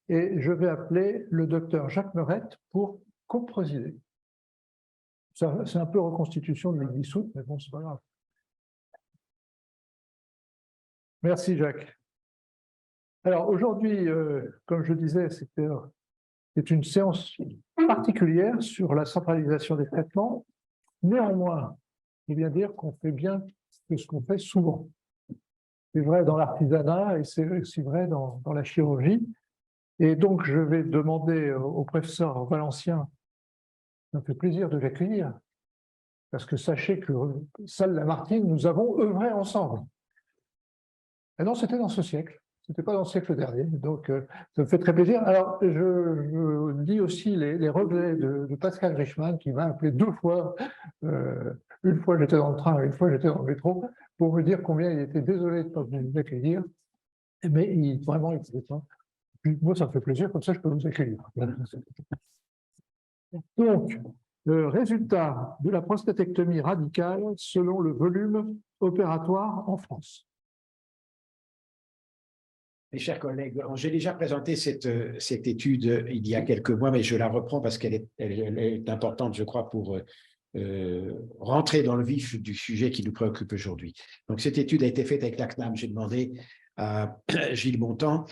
et je vais appeler le docteur Jacques Meurette pour co-présider. C'est un peu reconstitution de l'Église dissoute, mais bon, c'est pas grave. Merci Jacques. Alors aujourd'hui, comme je disais, c'est une séance particulière sur la centralisation des traitements. Néanmoins, il faut bien dire qu'on fait bien ce qu'on fait souvent. C'est vrai dans l'artisanat et c'est aussi vrai dans la chirurgie. Et donc, je vais demander au professeur Valencien, ça me fait plaisir de l'accueillir, parce que sachez que Salle Lamartine, nous avons œuvré ensemble. Et non, c'était dans ce siècle, c'était pas dans le siècle dernier, donc ça me fait très plaisir. Alors, je lis aussi les regrets de Pascal Richman, qui m'a appelé 2 fois, une fois j'étais dans le train, une fois j'étais dans le métro, pour me dire combien il était désolé de ne pas vous accueillir, mais vraiment, il ne pouvait pas. Puis, moi, ça me fait plaisir, comme ça, je peux vous accueillir. Donc, résultat de la prostatectomie radicale selon le volume opératoire en France. Mes chers collègues, j'ai déjà présenté cette étude il y a quelques mois, mais je la reprends parce qu'elle est importante, je crois, pour rentrer dans le vif du sujet qui nous préoccupe aujourd'hui. Donc, cette étude a été faite avec la CNAM. J'ai demandé à Gilles Bontemps,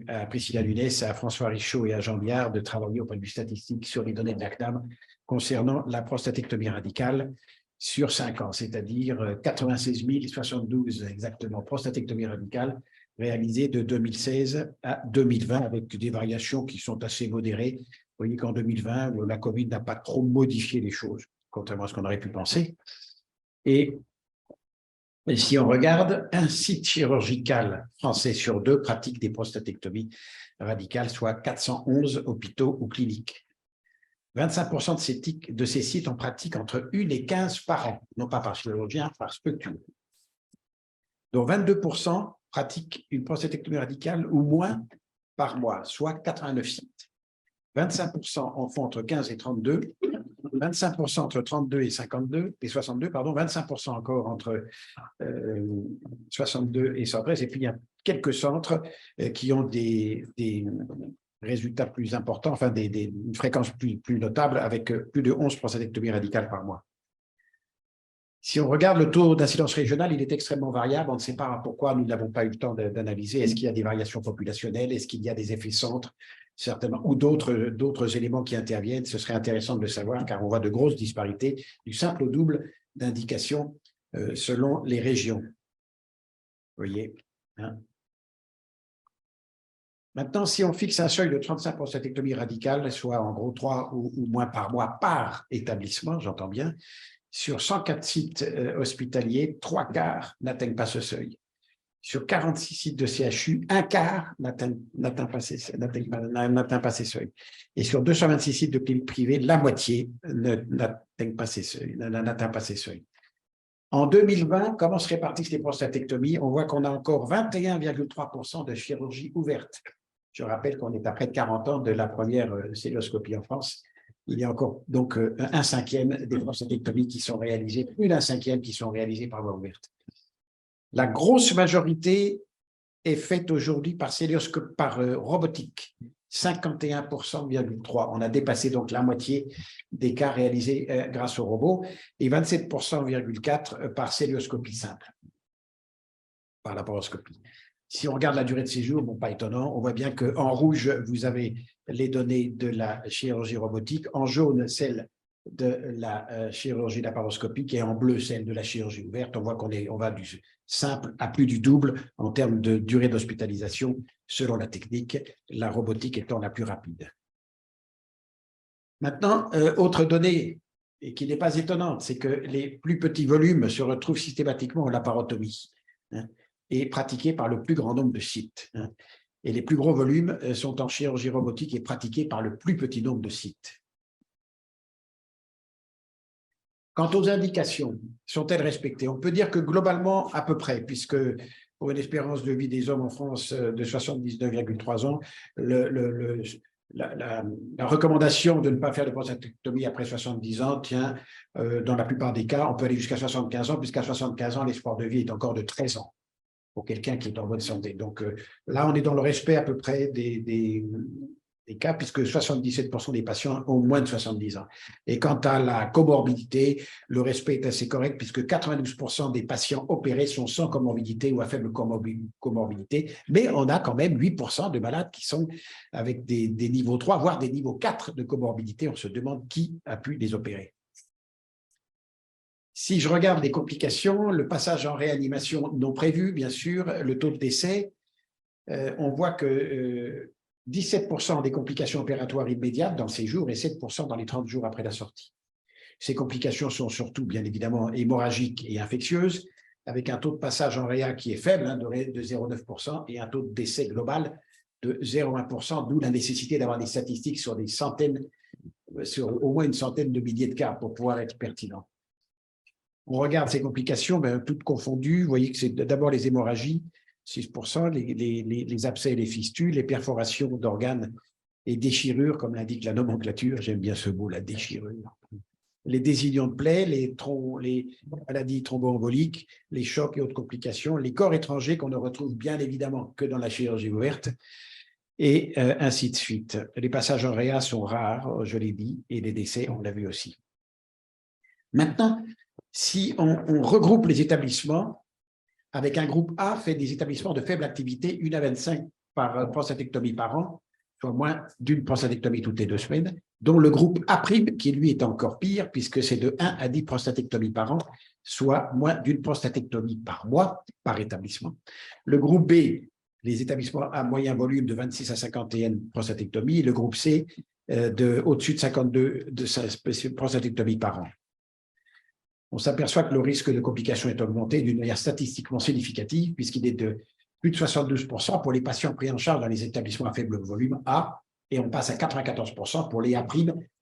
à Priscilla Lunès, à François Richaud et à Jean Biard de travailler au point de vue statistique sur les données de la CNAM concernant la prostatectomie radicale sur 5 ans, c'est-à-dire 96 072 exactement prostatectomies radicales réalisées de 2016 à 2020 avec des variations qui sont assez modérées. Vous voyez qu'en 2020, la Covid n'a pas trop modifié les choses, contrairement à ce qu'on aurait pu penser. Et si on regarde, un site chirurgical français sur 2 pratique des prostatectomies radicales, soit 411 hôpitaux ou cliniques. 25% de ces sites en pratiquent entre 1 et 15 par an, non pas par chirurgien, par structure. Donc 22% pratiquent une prostatectomie radicale ou moins par mois, soit 89 sites. 25% en font entre 15 et 32, 25% entre 32 et 52, et 62, pardon, 25% encore entre 62 et 113, et puis il y a quelques centres qui ont des résultats plus importants, enfin une fréquence plus notable, avec plus de 11 prostatectomies radicales par mois. Si on regarde le taux d'incidence régionale, il est extrêmement variable. On ne sait pas pourquoi nous n'avons pas eu le temps d'analyser. Est-ce qu'il y a des variations populationnelles? Est-ce qu'il y a des effets centres? Certainement, ou d'autres éléments qui interviennent. Ce serait intéressant de le savoir, car on voit de grosses disparités du simple au double d'indications selon les régions. Vous voyez, hein? Maintenant, si on fixe un seuil de 35 prostatectomies radicales, soit en gros 3 ou moins par mois par établissement, j'entends bien, sur 104 sites hospitaliers, 3/4 n'atteignent pas ce seuil. Sur 46 sites de CHU, 1/4 n'atteint pas ces seuils. Et sur 226 sites de cliniques privées, la moitié n'atteint pas ces seuils. En 2020, comment se répartissent les prostatectomies? On voit qu'on a encore 21,3% de chirurgie ouverte. Je rappelle qu'on est à près de 40 ans de la première célioscopie en France. Il y a encore donc 1/5 des prostatectomies qui sont réalisées, plus d'1/5 qui sont réalisées par voie ouverte. La grosse majorité est faite aujourd'hui par robotique, 51,3%. On a dépassé donc la moitié des cas réalisés grâce au robot, et 27,4% par célioscopie simple, par laparoscopie. Si on regarde la durée de séjour, bon, pas étonnant, on voit bien qu'en rouge, vous avez les données de la chirurgie robotique, en jaune, celle de la chirurgie laparoscopique, et en bleu, celle de la chirurgie ouverte. On voit on va du simple à plus du double en termes de durée d'hospitalisation selon la technique, la robotique étant la plus rapide. Maintenant, autre donnée, et qui n'est pas étonnante, c'est que les plus petits volumes se retrouvent systématiquement en laparotomie, hein, et pratiqués par le plus grand nombre de sites, hein. Et les plus gros volumes sont en chirurgie robotique et pratiqués par le plus petit nombre de sites. Quant aux indications, sont-elles respectées? On peut dire que globalement, à peu près, puisque pour une espérance de vie des hommes en France de 79,3 ans, la recommandation de ne pas faire de prostatectomie après 70 ans tient, dans la plupart des cas, on peut aller jusqu'à 75 ans, puisqu'à 75 ans, l'espoir de vie est encore de 13 ans. pour quelqu'un qui est en bonne santé. Donc là, on est dans le respect à peu près des cas, puisque 77% des patients ont moins de 70 ans. Et quant à la comorbidité, le respect est assez correct, puisque 92% des patients opérés sont sans comorbidité ou à faible comorbidité, mais on a quand même 8% de malades qui sont avec des niveaux 3, voire des niveaux 4 de comorbidité. On se demande qui a pu les opérer. Si je regarde les complications, le passage en réanimation non prévu, bien sûr, le taux de décès, on voit que 17% des complications opératoires immédiates dans le séjour et 7% dans les 30 jours après la sortie. Ces complications sont surtout, bien évidemment, hémorragiques et infectieuses, avec un taux de passage en réa qui est faible, de 0,9%, et un taux de décès global de 0,1%, d'où la nécessité d'avoir des statistiques sur des centaines, sur au moins une centaine de milliers de cas pour pouvoir être pertinent. On regarde ces complications, toutes confondues. Vous voyez que c'est d'abord les hémorragies, 6%, les abcès et les fistules, les perforations d'organes et déchirures, comme l'indique la nomenclature. J'aime bien ce mot, la déchirure. Les désillusions de plaie, les maladies thromboemboliques, les chocs et autres complications, les corps étrangers qu'on ne retrouve bien évidemment que dans la chirurgie ouverte, et ainsi de suite. Les passages en réa sont rares, je l'ai dit, et les décès, on l'a vu aussi. Maintenant, si on regroupe les établissements, avec un groupe A fait des établissements de faible activité, 1 à 25 par prostatectomie par an, soit moins d'une prostatectomie toutes les 2 semaines, dont le groupe A', qui lui est encore pire, puisque c'est de 1 à 10 prostatectomies par an, soit moins d'une prostatectomie par mois, par établissement. Le groupe B, les établissements à moyen volume de 26 à 51 prostatectomies, le groupe C, au-dessus de 52 prostatectomies par an. On s'aperçoit que le risque de complications est augmenté d'une manière statistiquement significative, puisqu'il est de plus de 72% pour les patients pris en charge dans les établissements à faible volume A, et on passe à 94% pour les A',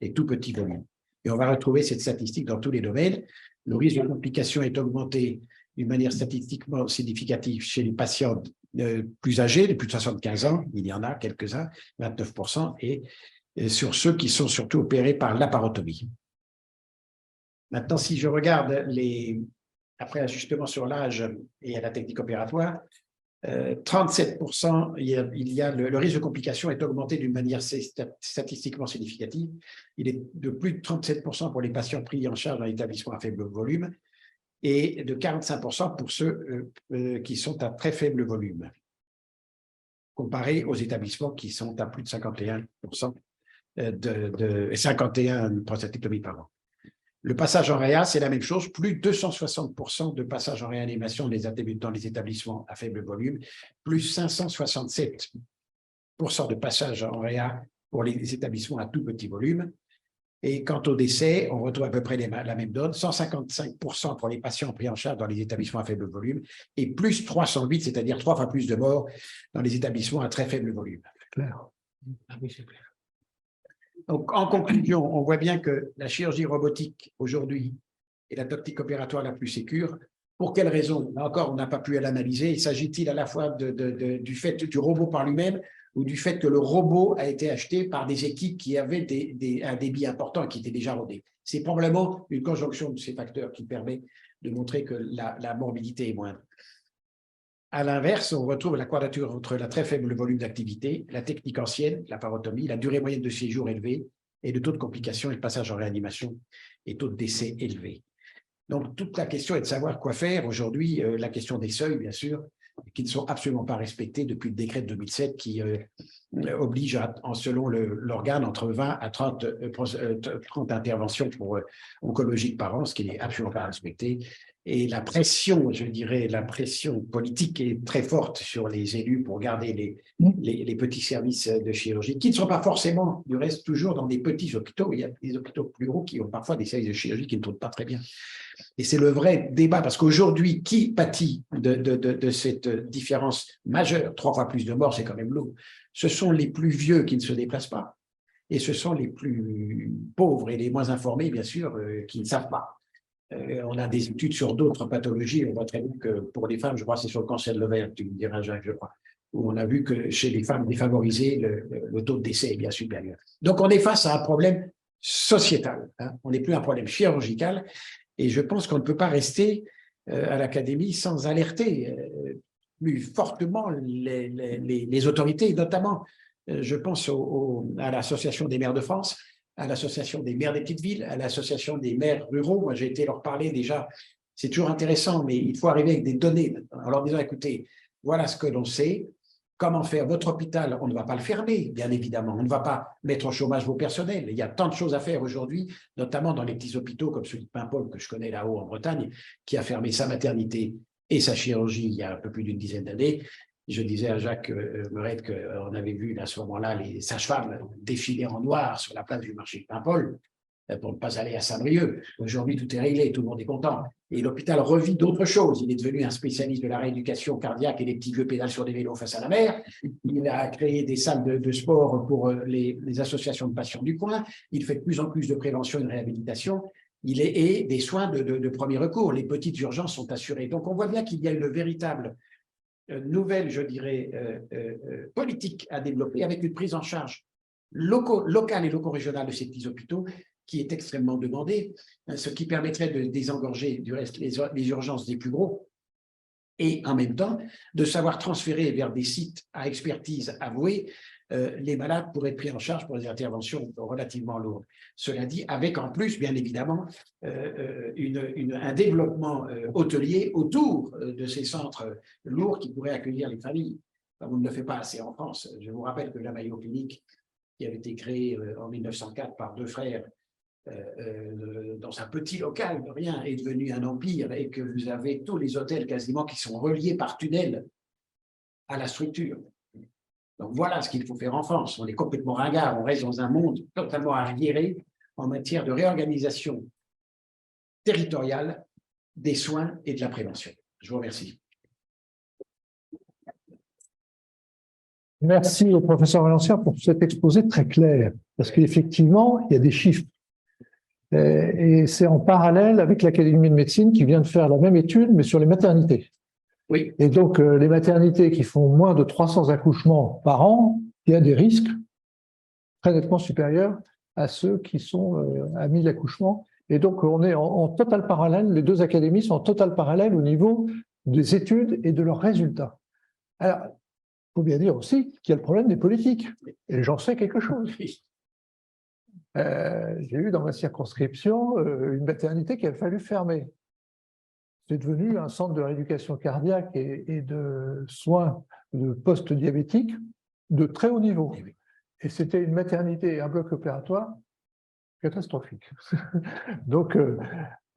les tout petits volumes. Et on va retrouver cette statistique dans tous les domaines. Le risque de complications est augmenté d'une manière statistiquement significative chez les patients plus âgés, de plus de 75 ans, il y en a quelques-uns, 29%, et sur ceux qui sont surtout opérés par laparotomie. Maintenant, si je regarde après ajustement sur l'âge et la technique opératoire, 37%, le risque de complications est augmenté d'une manière statistiquement significative. Il est de plus de 37% pour les patients pris en charge dans l'établissement à faible volume et de 45% pour ceux qui sont à très faible volume, comparé aux établissements qui sont à plus de 51% 51 prostatectomies par an. Le passage en réa, c'est la même chose, plus de 260% de passage en réanimation dans les établissements à faible volume, plus 567% de passage en réa pour les établissements à tout petit volume. Et quant au décès, on retrouve à peu près la même donne, 155% pour les patients pris en charge dans les établissements à faible volume et plus 308, c'est-à-dire 3 fois plus de morts dans les établissements à très faible volume. C'est clair. Ah oui, c'est clair. Donc, en conclusion, on voit bien que la chirurgie robotique aujourd'hui est la technique opératoire la plus sécure. Pour quelles raisons? Là encore, on n'a pas pu l'analyser. S'agit-il à la fois du fait du robot par lui-même ou du fait que le robot a été acheté par des équipes qui avaient un débit important et qui étaient déjà rodées? C'est probablement une conjonction de ces facteurs qui permet de montrer que la morbidité est moindre. À l'inverse, on retrouve la quadrature entre la très faible volume d'activité, la technique ancienne, la parotomie, la durée moyenne de séjour élevée et le taux de complications et de passage en réanimation et taux de décès élevé. Donc, toute la question est de savoir quoi faire. Aujourd'hui, la question des seuils, bien sûr, qui ne sont absolument pas respectés depuis le décret de 2007 qui oblige, selon l'organe, entre 20 à 30 interventions oncologiques par an, ce qui n'est absolument pas respecté. Et la pression, je dirais, la pression politique est très forte sur les élus pour garder les petits services de chirurgie, qui ne sont pas forcément, du reste, toujours dans des petits hôpitaux. Il y a des hôpitaux plus gros qui ont parfois des services de chirurgie qui ne tournent pas très bien. Et c'est le vrai débat, parce qu'aujourd'hui, qui pâtit de cette différence majeure? 3 fois plus de morts, c'est quand même lourd. Ce sont les plus vieux qui ne se déplacent pas, et ce sont les plus pauvres et les moins informés, bien sûr, qui ne savent pas. On a des études sur d'autres pathologies. On voit très bien que pour les femmes, je crois que c'est sur le cancer de l'ovaire, tu me diras, Jacques, je crois, où on a vu que chez les femmes défavorisées, le taux de décès est bien supérieur. Donc, on est face à un problème sociétal. On n'est plus un problème chirurgical. Et je pense qu'on ne peut pas rester à l'Académie sans alerter plus fortement les autorités, notamment, je pense à l'Association des maires de France, à l'Association des maires des petites villes, à l'Association des maires ruraux. Moi, j'ai été leur parler déjà. C'est toujours intéressant, mais il faut arriver avec des données en leur disant, écoutez, voilà ce que l'on sait. Comment faire votre hôpital? On ne va pas le fermer, bien évidemment. On ne va pas mettre au chômage vos personnels. Il y a tant de choses à faire aujourd'hui, notamment dans les petits hôpitaux comme celui de Paimpol, que je connais là-haut en Bretagne, qui a fermé sa maternité et sa chirurgie il y a un peu plus d'une dizaine d'années. Je disais à Jacques Meuret qu'on avait vu à ce moment-là les sages-femmes défiler en noir sur la place du marché de Paimpol pour ne pas aller à Saint-Brieuc. Aujourd'hui, tout est réglé, tout le monde est content. Et l'hôpital revit d'autres choses. Il est devenu un spécialiste de la rééducation cardiaque et des petits vieux pédales sur des vélos face à la mer. Il a créé des salles de sport pour les associations de patients du coin. Il fait de plus en plus de prévention et de réhabilitation. Et des soins de premier recours. Les petites urgences sont assurées. Donc, on voit bien qu'il y a une véritable nouvelle, je dirais, politique à développer avec une prise en charge locale et loco-régionale de ces petits hôpitaux qui est extrêmement demandée, ce qui permettrait de désengorger du reste les urgences des plus gros et en même temps de savoir transférer vers des sites à expertise avouée les malades pour être pris en charge pour des interventions relativement lourdes. Cela dit, avec en plus, bien évidemment, un développement hôtelier autour de ces centres lourds qui pourraient accueillir les familles. Enfin, on ne le fait pas assez en France. Je vous rappelle que la Mayo Clinique, qui avait été créée en 1904 par deux frères, dans un petit local de rien, est devenu un empire et que vous avez tous les hôtels quasiment qui sont reliés par tunnel à la structure. Donc voilà ce qu'il faut faire en France. On est complètement ringard, on reste dans un monde totalement arriéré en matière de réorganisation territoriale des soins et de la prévention. Je vous remercie. Merci au professeur Valencia pour cet exposé très clair, parce qu'effectivement, il y a des chiffres. Et c'est en parallèle avec l'Académie de médecine qui vient de faire la même étude, mais sur les maternités. Oui. Et donc, les maternités qui font moins de 300 accouchements par an, il y a des risques très nettement supérieurs à ceux qui sont à 1000 accouchements. Et donc, on est en total parallèle, les deux académies sont en total parallèle au niveau des études et de leurs résultats. Alors, il faut bien dire aussi qu'il y a le problème des politiques. Et j'en sais quelque chose. J'ai eu dans ma circonscription une maternité qu'il a fallu fermer. C'est devenu un centre de rééducation cardiaque et de soins de post-diabétiques de très haut niveau. Et c'était une maternité et un bloc opératoire catastrophique. Donc,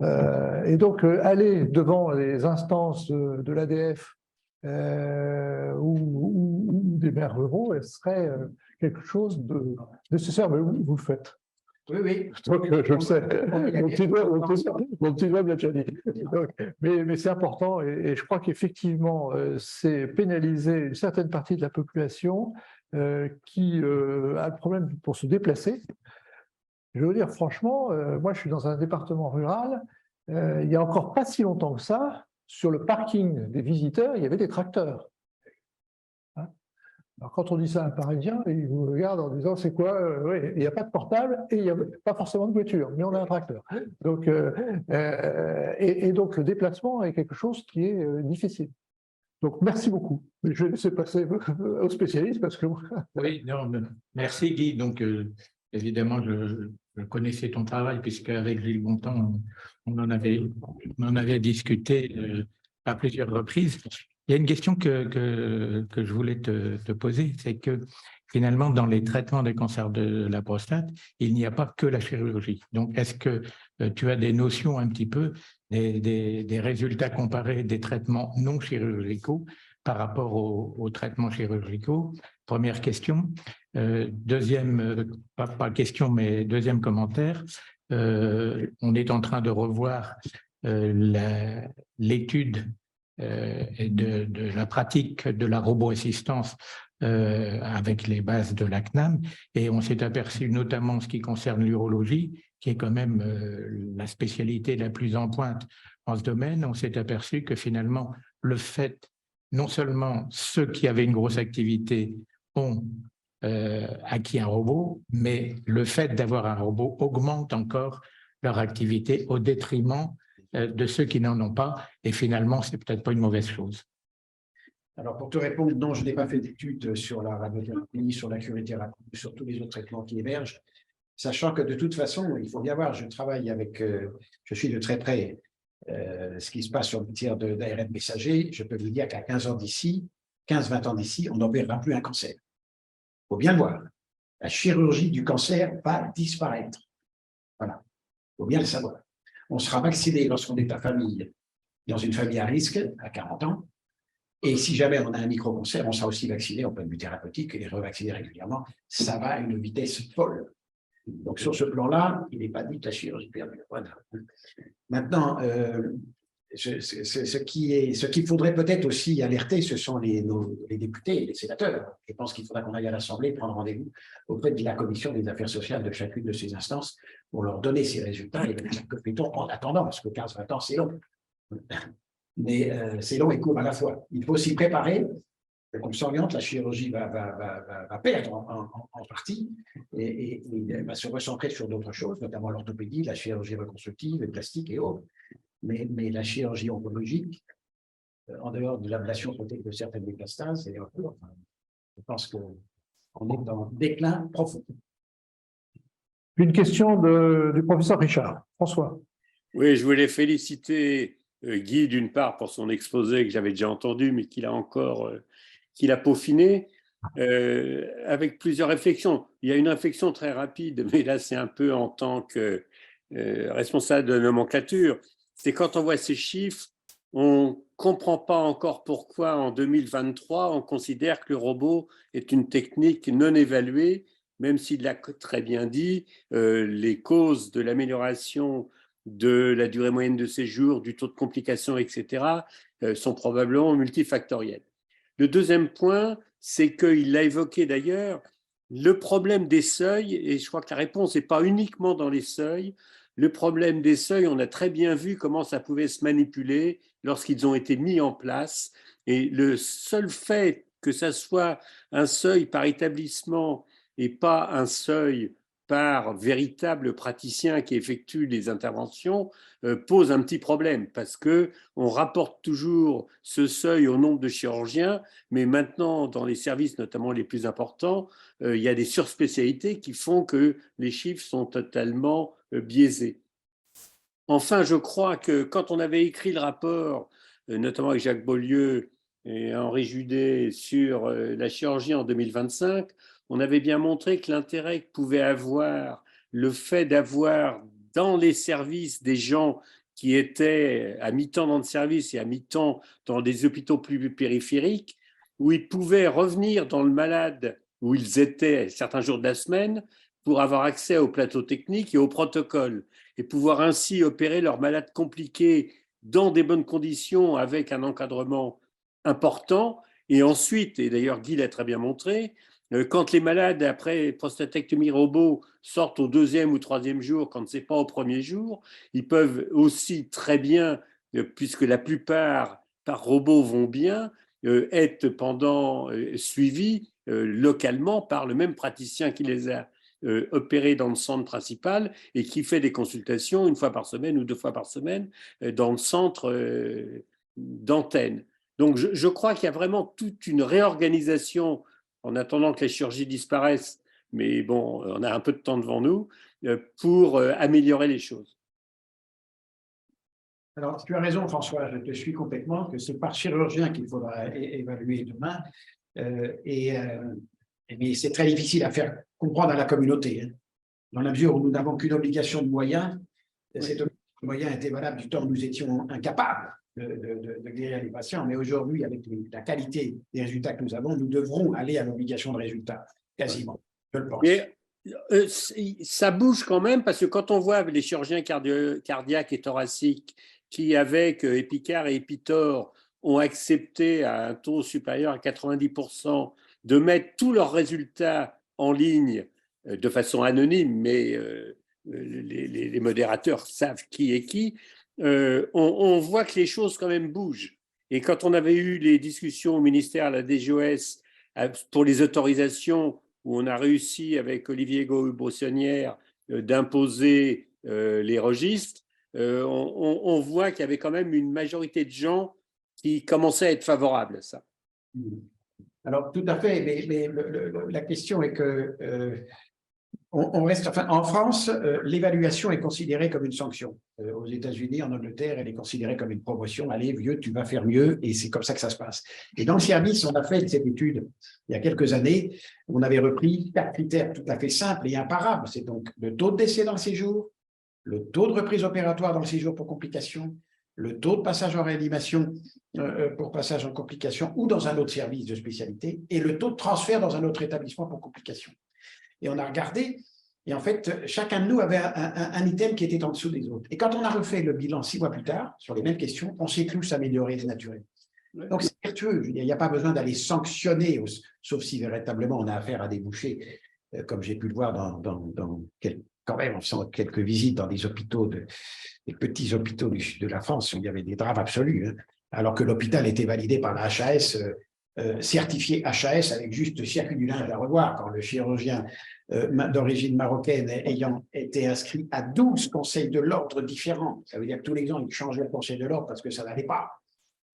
aller devant les instances de l'ADF ou des maires ruraux, elle serait quelque chose de nécessaire, mais vous le faites. Oui, oui. Donc, je le sais. Mon petit doigt me l'a déjà dit. Donc, mais c'est important et je crois qu'effectivement, c'est pénaliser une certaine partie de la population qui a le problème pour se déplacer. Je veux dire, franchement, moi, je suis dans un département rural. Il n'y a encore pas si longtemps que ça, sur le parking des visiteurs, il y avait des tracteurs. Alors, quand on dit ça à un Parisien, il vous regarde en disant c'est quoi oui, il n'y a pas de portable et il n'y a pas forcément de voiture, mais on a un tracteur. Donc, donc le déplacement est quelque chose qui est difficile. Donc merci beaucoup. Je vais laisser passer aux spécialistes parce que. Oui, non, merci Guy. Donc évidemment, je connaissais ton travail puisque avec Gilles Bontemps, on en avait discuté à plusieurs reprises. Il y a une question que je voulais te poser, c'est que finalement, dans les traitements des cancers de la prostate, il n'y a pas que la chirurgie. Donc, est-ce que tu as des notions un petit peu des résultats comparés des traitements non chirurgicaux par rapport aux traitements chirurgicaux? Première question. Deuxième, pas question, mais deuxième commentaire. On est en train de revoir l'étude de la pratique de la robo-assistance avec les bases de la CNAM, et on s'est aperçu notamment en ce qui concerne l'urologie, qui est quand même la spécialité la plus en pointe en ce domaine. On s'est aperçu que finalement le fait, non seulement ceux qui avaient une grosse activité ont acquis un robot, mais le fait d'avoir un robot augmente encore leur activité au détriment de ceux qui n'en ont pas, et finalement, c'est peut-être pas une mauvaise chose. Alors, pour te répondre, non, je n'ai pas fait d'études sur la radiothérapie, sur la curithérapie, sur tous les autres traitements qui émergent, sachant que de toute façon, il faut bien voir, je travaille avec, je suis de très près ce qui se passe sur le matière d'ARN messager. Je peux vous dire qu'à 15 ans d'ici, 15-20 ans d'ici, on n'opérera plus un cancer. Il faut bien le voir. La chirurgie du cancer va disparaître. Voilà, il faut bien le savoir. On sera vacciné lorsqu'on est dans une famille à risque, à 40 ans. Et si jamais on a un micro-cancer, on sera aussi vacciné en point de vue thérapeutique et revacciné régulièrement. Ça va à une vitesse folle. Donc, sur ce plan-là, il n'est pas dit que la chirurgie perdure. Voilà. Maintenant, ce qu'il faudrait peut-être aussi alerter, ce sont les députés et les sénateurs. Je pense qu'il faudra qu'on aille à l'Assemblée prendre rendez-vous auprès de la Commission des affaires sociales de chacune de ces instances pour leur donner ces résultats et que fait-on en attendant, parce que 15-20 ans, c'est long. Mais c'est long et court à la fois. Il faut s'y préparer. On s'oriente, la chirurgie va perdre en partie et elle va se recentrer sur d'autres choses, notamment l'orthopédie, la chirurgie reconstructive, le plastique et autres. Mais la chirurgie oncologique, en dehors de l'ablation peut-être de certaines métastases, et enfin, je pense qu'on est dans un déclin profond. Une question du professeur Richard. François. Oui, je voulais féliciter Guy d'une part pour son exposé que j'avais déjà entendu, mais qu'il a peaufiné avec plusieurs réflexions. Il y a une réflexion très rapide, mais là c'est un peu en tant que responsable de nomenclature. C'est quand on voit ces chiffres, on ne comprend pas encore pourquoi en 2023 on considère que le robot est une technique non évaluée, même s'il l'a très bien dit, les causes de l'amélioration de la durée moyenne de séjour, du taux de complications, etc., sont probablement multifactorielles. Le deuxième point, c'est qu'il l'a évoqué d'ailleurs, le problème des seuils, et je crois que la réponse n'est pas uniquement dans les seuils. Le problème des seuils, on a très bien vu comment ça pouvait se manipuler lorsqu'ils ont été mis en place. Et le seul fait que ça soit un seuil par établissement et pas un seuil par véritable praticien qui effectue les interventions pose un petit problème parce qu'on rapporte toujours ce seuil au nombre de chirurgiens, mais maintenant, dans les services, notamment les plus importants, il y a des surspécialités qui font que les chiffres sont totalement biaisés. Enfin, je crois que quand on avait écrit le rapport, notamment avec Jacques Beaulieu et Henri Judet, sur la chirurgie en 2025, on avait bien montré que l'intérêt que pouvait avoir le fait d'avoir dans les services des gens qui étaient à mi-temps dans le service et à mi-temps dans des hôpitaux plus périphériques, où ils pouvaient revenir dans le malade où ils étaient certains jours de la semaine pour avoir accès au plateau technique et au protocole et pouvoir ainsi opérer leurs malades compliqués dans des bonnes conditions avec un encadrement important. Et ensuite, et d'ailleurs Guy l'a très bien montré, quand les malades après prostatectomie robot sortent au 2e ou 3e jour, quand ce n'est pas au 1er jour, ils peuvent aussi très bien, puisque la plupart par robot vont bien, être pendant suivis localement par le même praticien qui les a opérés dans le centre principal et qui fait des consultations 1 fois par semaine ou 2 fois par semaine dans le centre d'antenne. Donc je crois qu'il y a vraiment toute une réorganisation en attendant que les chirurgies disparaissent, mais bon, on a un peu de temps devant nous, pour améliorer les choses. Alors, tu as raison, François, je te suis complètement, que c'est par chirurgien qu'il faudra évaluer demain. Mais c'est très difficile à faire comprendre à la communauté, hein, dans la mesure où nous n'avons qu'une obligation de moyens. Cette obligation de moyens était valable du temps où nous étions incapables de guérir les patients, mais aujourd'hui, avec la qualité des résultats que nous avons, nous devrons aller à l'obligation de résultat, quasiment, je le pense. Mais ça bouge quand même, parce que quand on voit les chirurgiens cardiaques et thoraciques qui, avec Epicard et Epitor, ont accepté à un taux supérieur à 90% de mettre tous leurs résultats en ligne de façon anonyme, mais les modérateurs savent qui est qui, on voit que les choses quand même bougent. Et quand on avait eu les discussions au ministère, à la DGOS, pour les autorisations, où on a réussi avec Olivier Gaulle-Brossonnière d'imposer les registres, on voit qu'il y avait quand même une majorité de gens qui commençaient à être favorables à ça. Alors, tout à fait, mais la question est que on reste, enfin, en France, l'évaluation est considérée comme une sanction. Aux États-Unis, en Angleterre, elle est considérée comme une promotion. Allez, vieux, tu vas faire mieux, et c'est comme ça que ça se passe. Et dans le service, on a fait cette étude il y a quelques années. On avait repris 4 critères tout à fait simples et imparables. C'est donc le taux de décès dans le séjour, le taux de reprise opératoire dans le séjour pour complications, le taux de passage en réanimation pour passage en complications ou dans un autre service de spécialité, et le taux de transfert dans un autre établissement pour complications. Et on a regardé, et en fait, chacun de nous avait un item qui était en dessous des autres. Et quand on a refait le bilan 6 mois plus tard, sur les mêmes questions, on s'est tous améliorés et dénaturés. Donc, c'est vertueux. Il n'y a pas besoin d'aller sanctionner, sauf si véritablement on a affaire à des bouchers, comme j'ai pu le voir quand même, en faisant quelques visites dans des hôpitaux, des petits hôpitaux du sud de la France, où il y avait des drames absolus, hein, alors que l'hôpital était validé par la HAS, certifié HAS avec juste circuit du linge à revoir, quand le chirurgien d'origine marocaine ayant été inscrit à 12 conseils de l'ordre différents. Ça veut dire que tous les ans, il changeait le conseil de l'ordre parce que ça n'allait pas.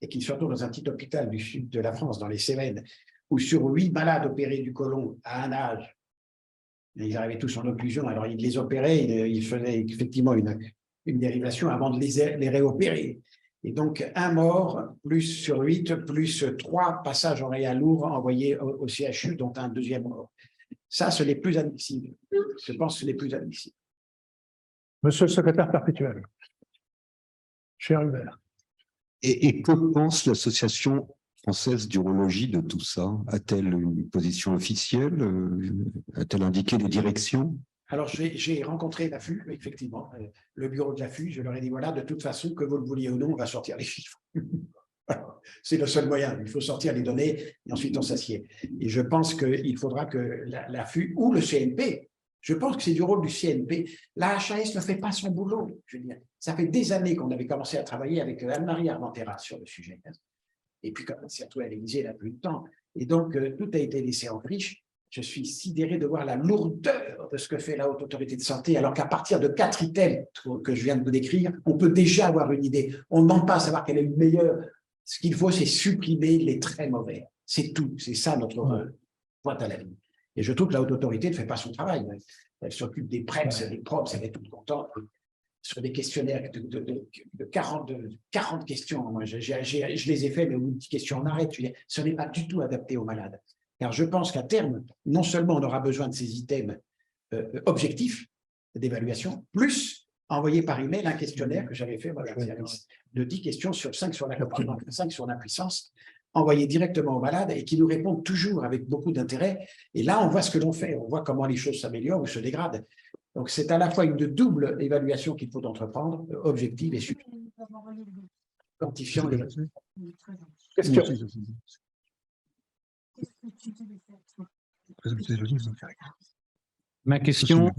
Et qu'il se retrouve dans un petit hôpital du sud de la France, dans les Cévennes, où sur 8 malades opérés du côlon à un âge, ils arrivaient tous en occlusion, alors ils les opéraient, ils faisaient effectivement une dérivation avant de les réopérer. Et donc, 1 mort, plus sur 8, plus 3 passages en réa lourd envoyés au CHU, dont un 2e mort. Ça, ce n'est plus admissible. Je pense que ce n'est plus admissible. Monsieur le secrétaire perpétuel, cher Hubert. Et que pense l'Association française d'urologie de tout ça? A-t-elle une position officielle? A-t-elle indiqué des directions? Alors, j'ai rencontré l'AFU, effectivement, le bureau de l'AFU. Je leur ai dit, voilà, de toute façon, que vous le vouliez ou non, on va sortir les chiffres. C'est le seul moyen. Il faut sortir les données et ensuite on s'assied. Et je pense qu'il faudra que l'AFU ou le CNP, je pense que c'est du rôle du CNP. La HAS ne fait pas son boulot. Je veux dire, ça fait des années qu'on avait commencé à travailler avec Anne-Marie Armentera sur le sujet. Et puis, quand on s'est retrouvé à l'Élysée, il n'a plus de temps. Et donc, tout a été laissé en friche. Je suis sidéré de voir la lourdeur de ce que fait la Haute Autorité de Santé, alors qu'à partir de 4 items que je viens de vous décrire, on peut déjà avoir une idée. On ne demande pas à savoir quelle est le meilleur. Ce qu'il faut, c'est supprimer les très mauvais. C'est tout. C'est ça notre point à la ligne. Et je trouve que la Haute Autorité ne fait pas son travail. Elle s'occupe des PREPS, des PROPS, elle est toute contente. Sur des questionnaires de 40 questions. Moi, je les ai faits, mais au bout de 10 questions, on arrête. Ce n'est pas du tout adapté aux malades. Car je pense qu'à terme, non seulement on aura besoin de ces items objectifs d'évaluation, plus envoyer par email un questionnaire que j'avais fait de 10 questions sur 5 sur la compréhension, 5 sur l'impuissance, envoyé directement aux malades et qui nous répondent toujours avec beaucoup d'intérêt. Et là, on voit ce que l'on fait, on voit comment les choses s'améliorent ou se dégradent. Donc, c'est à la fois une double évaluation qu'il faut entreprendre, objective et subjective. Quantifiant les Question. Ma question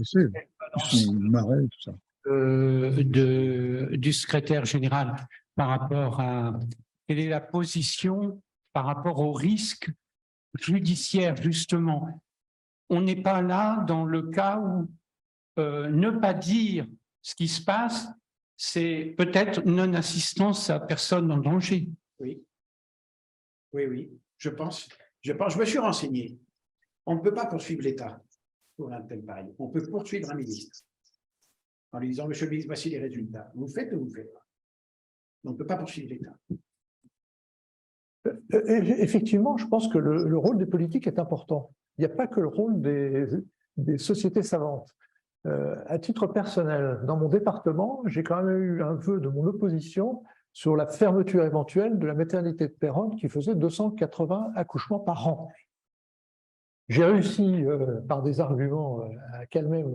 du secrétaire général par rapport à quelle est la position par rapport au risque judiciaire, justement. On n'est pas là dans le cas où ne pas dire ce qui se passe, c'est peut-être non-assistance à personne en danger. Oui, oui, je pense. Je me suis renseigné. On ne peut pas poursuivre l'État pour un tel pareil. On peut poursuivre un ministre en lui disant, monsieur le ministre, voici les résultats. Vous faites ou vous ne faites pas. On ne peut pas poursuivre l'État. Effectivement, je pense que le rôle des politiques est important. Il n'y a pas que le rôle des sociétés savantes. À titre personnel, dans mon département, j'ai quand même eu un vœu de mon opposition sur la fermeture éventuelle de la maternité de Péronne qui faisait 280 accouchements par an. J'ai réussi, par des arguments, à calmer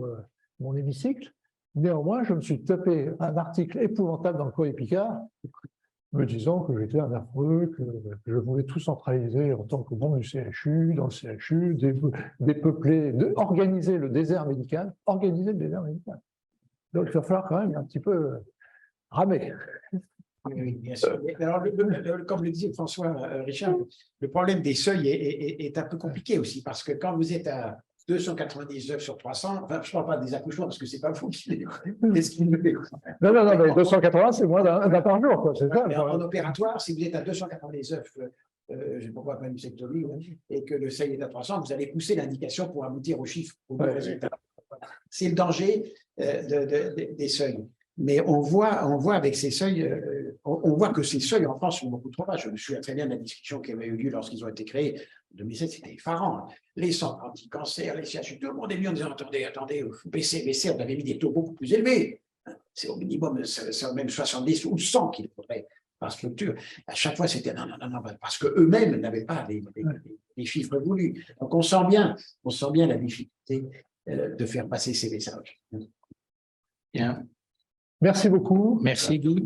mon hémicycle. Néanmoins, je me suis tapé un article épouvantable dans le Courrier Picard me disant que j'étais un affreux, que je voulais tout centraliser en tant que membre du CHU, dans le CHU, dépeupler, organiser le désert médical, Donc, il va falloir quand même un petit peu ramer. Oui, bien sûr. Alors, comme le disait François Richard, le problème des seuils est un peu compliqué aussi, parce que quand vous êtes à 299 sur 300, enfin, je ne parle pas des accouchements, parce que ce n'est pas vous qui les Non, mais 280, c'est moins d'un par jour, quoi. C'est ça. En opératoire, si vous êtes à 299 je ne sais pas pourquoi pas une sectorie, et que le seuil est à 300, vous allez pousser l'indication pour aboutir au chiffre, au bon résultat. C'est le danger des seuils. Mais on voit avec ces seuils, on voit que ces seuils en France sont beaucoup trop bas. Je me souviens très bien de la discussion qui avait eu lieu lorsqu'ils ont été créés en 2007, c'était effarant. Les centres anti-cancer, les CHU, tout le monde est venu en disant attendez, baissez, on avait mis des taux beaucoup plus élevés. C'est au minimum, c'est même 70 ou 100 qu'il faudrait par structure. À chaque fois, c'était non, parce qu'eux-mêmes n'avaient pas les chiffres voulus. Donc on sent bien la difficulté de faire passer ces messages. Bien. Merci beaucoup. Merci Guy.